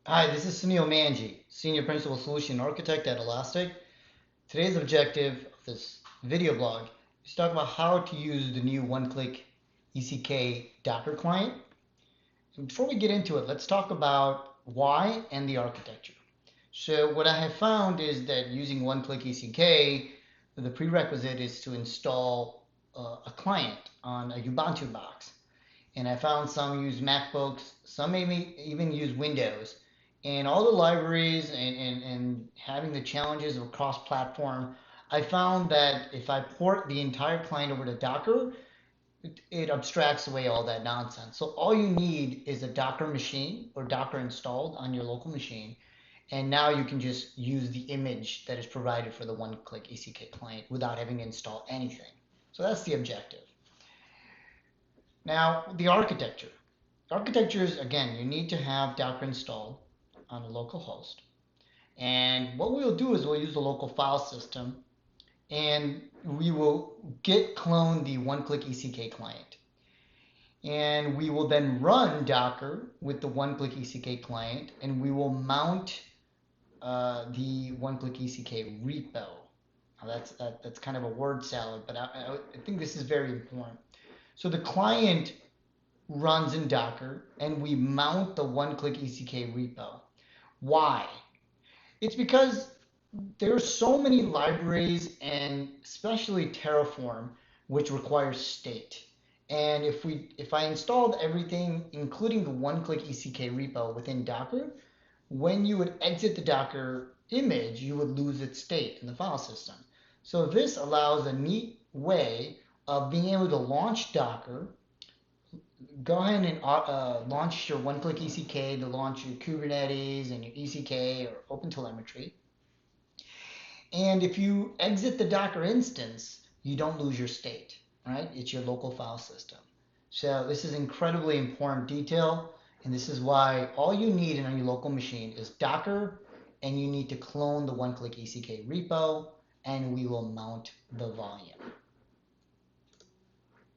Hi, this is Sunil Manji, Senior Principal Solution Architect at Elastic. Today's objective of this video blog is to talk about how to use the new one-click ECK Docker client. And before we get into it, let's talk about why and the architecture. So what I have found is that using one-click ECK, the prerequisite is to install a client on a Ubuntu box. And I found some use MacBooks, some maybe even use Windows. And all the libraries and having the challenges of cross-platform, I found that if I port the entire client over to Docker, it abstracts away all that nonsense. So all you need is a Docker machine or Docker installed on your local machine. And now you can just use the image that is provided for the one-click ECK client without having to install anything. So that's the objective. Now, the architecture. Architecture is, again, you need to have Docker installed on a local host. And what we'll do is we'll use the local file system and we will git clone the one-click ECK client. And we will then run Docker with the one-click ECK client and we will mount the one-click ECK repo. Now that's kind of a word salad, but I think this is very important. So the client runs in Docker and we mount the one-click ECK repo. Why? It's because there's so many libraries and especially Terraform which requires state. And if I installed everything including the one-click ECK repo within Docker, when you would exit the Docker image, you would lose its state in the file system. So this allows a neat way of being able to launch Docker, go ahead and launch your one-click ECK to launch your Kubernetes and your ECK or OpenTelemetry. And if you exit the Docker instance, you don't lose your state, right? It's your local file system. So this is incredibly important detail, and this is why all you need on your local machine is Docker, and you need to clone the one-click ECK repo, and we will mount the volume.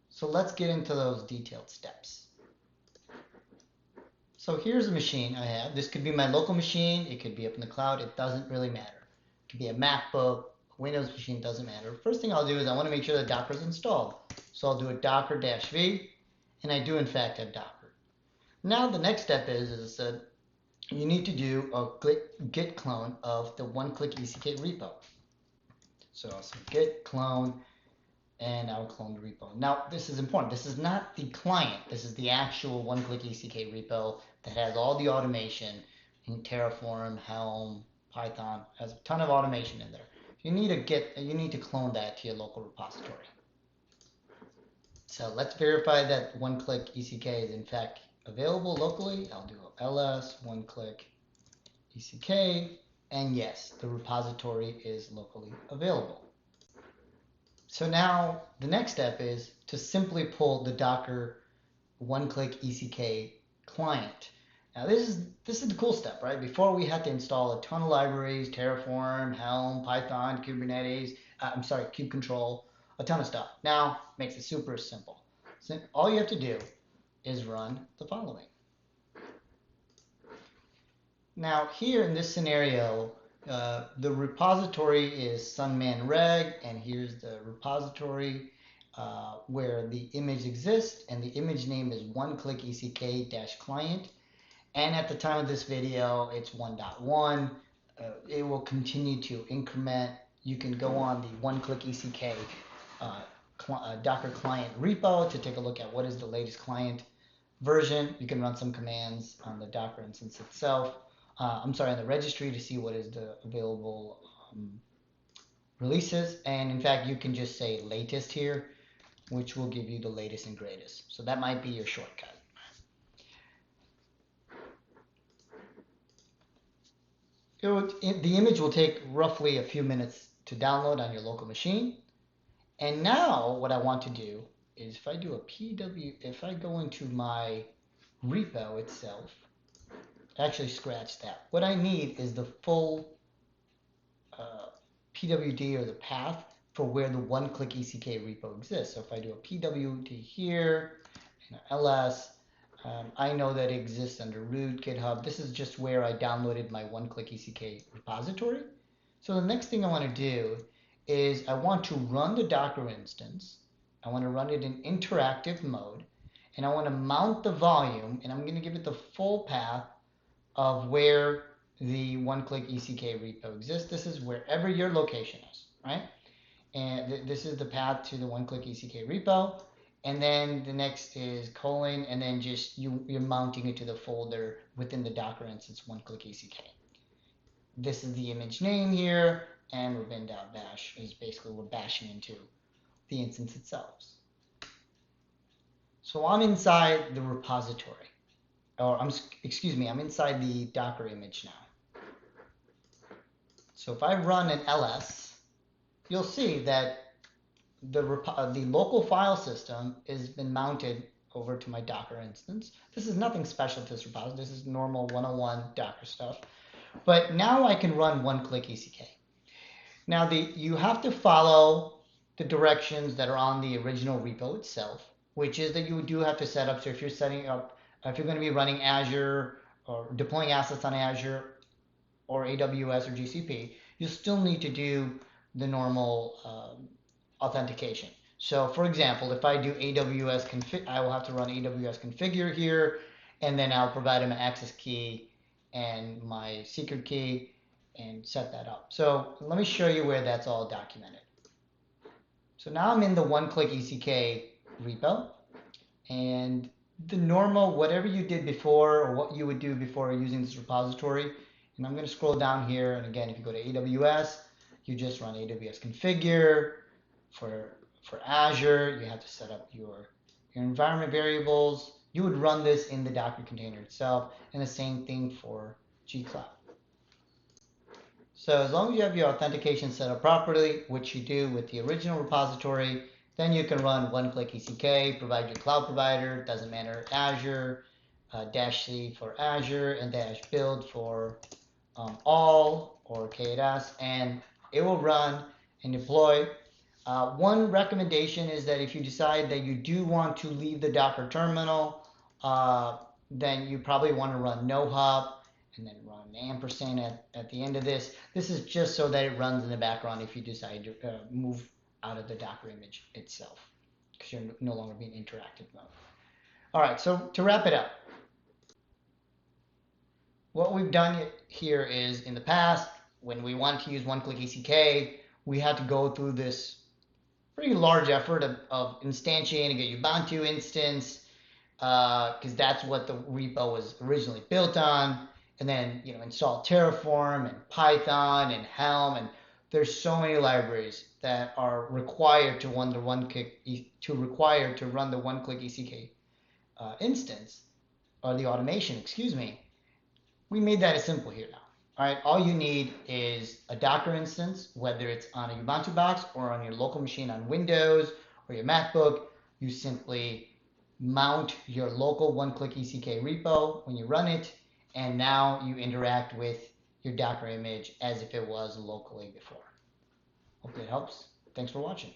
So let's get into those detailed steps. So here's a machine I have. This could be my local machine. It could be up in the cloud. It doesn't really matter. It could be a MacBook, a Windows machine, doesn't matter. First thing I'll do is I want to make sure that Docker is installed. So I'll do a docker-v, and I do in fact have Docker. Now the next step is that you need to do a git clone of the one-click ECK repo. So I'll say git clone, and I'll clone the repo. Now, this is important. This is not the client. This is the actual one-click ECK repo that has all the automation in Terraform, Helm, Python. Has a ton of automation in there. You need to clone that to your local repository. So let's verify that one-click ECK is in fact available locally. I'll do ls one-click ECK, and yes, the repository is locally available. So now the next step is to simply pull the Docker one-click ECK client. Now this is the cool step, right? Before we had to install a ton of libraries, Terraform, Helm, Python, Kubernetes, kubectl, a ton of stuff. Now makes it super simple. So all you have to do is run the following. Now here in this scenario, the repository is sunmanreg, and here's the repository where the image exists, and the image name is one-click-ECK-client. And at the time of this video, it's 1.1. It will continue to increment. You can go on the one-click-ECK Docker client repo to take a look at what is the latest client version. You can run some commands on the Docker instance itself. On the registry to see what is the available releases. And in fact, you can just say latest here, which will give you the latest and greatest. So that might be your shortcut. The image will take roughly a few minutes to download on your local machine. And now what I want to do is if I do a if I go into my repo itself, actually scratch that. What I need is the full PWD or the path for where the one-click ECK repo exists. So if I do a PWD here, and ls, I know that it exists under root, GitHub. This is just where I downloaded my one-click-ECK repository. So the next thing I want to do is I want to run the Docker instance. I want to run it in interactive mode, and I want to mount the volume, and I'm going to give it the full path of where the one-click-ECK repo exists. This is wherever your location is, right? And this is the path to the one-click-ECK repo. And then the next is colon, and then just you're mounting it to the folder within the Docker instance one-click-ECK. This is the image name here, and bin.bash is basically we're bashing into the instance itself. So I'm inside the repository, or excuse me, I'm inside the Docker image now. So if I run an ls, you'll see that the local file system has been mounted over to my Docker instance. This is nothing special to this repository. This is normal 101 Docker stuff. But now I can run one-click-ECK. Now you have to follow the directions that are on the original repo itself, which is that you do have to set up. So if you're setting up, if you're going to be running Azure or deploying assets on Azure or AWS or GCP, you'll still need to do the normal authentication. So for example, if I do AWS config, I will have to run AWS configure here, and then I'll provide them an access key and my secret key and set that up. So let me show you where that's all documented. So now I'm in the one-click-ECK repo, and the normal, whatever you did before or what you would do before using this repository, and I'm going to scroll down here, and again, if you go to AWS, you just run AWS configure. For Azure, you have to set up your environment variables. You would run this in the Docker container itself, and the same thing for gcloud. So as long as you have your authentication set up properly, which you do with the original repository, then you can run one-click-ECK, provide your cloud provider, doesn't matter, Azure, -C for Azure, and -build for all or K8s, and it will run and deploy. One recommendation is that if you decide that you do want to leave the Docker terminal, then you probably want to run nohub and then run ampersand at the end of this. This is just so that it runs in the background if you decide to move out of the Docker image itself, because you're no longer being interactive mode. All right, so to wrap it up, what we've done here is in the past, when we want to use one-click-ECK, we had to go through this pretty large effort of instantiating a Ubuntu instance, because that's what the repo was originally built on, and then install Terraform and Python and Helm, and there's so many libraries that are required to run the one-click ECK instance, or the automation, excuse me. We made that as simple here now. All right, all you need is a Docker instance, whether it's on a Ubuntu box or on your local machine on Windows or your MacBook. You simply mount your local one-click-ECK repo when you run it, and now you interact with your Docker image as if it was locally before. Hope that helps. Thanks for watching.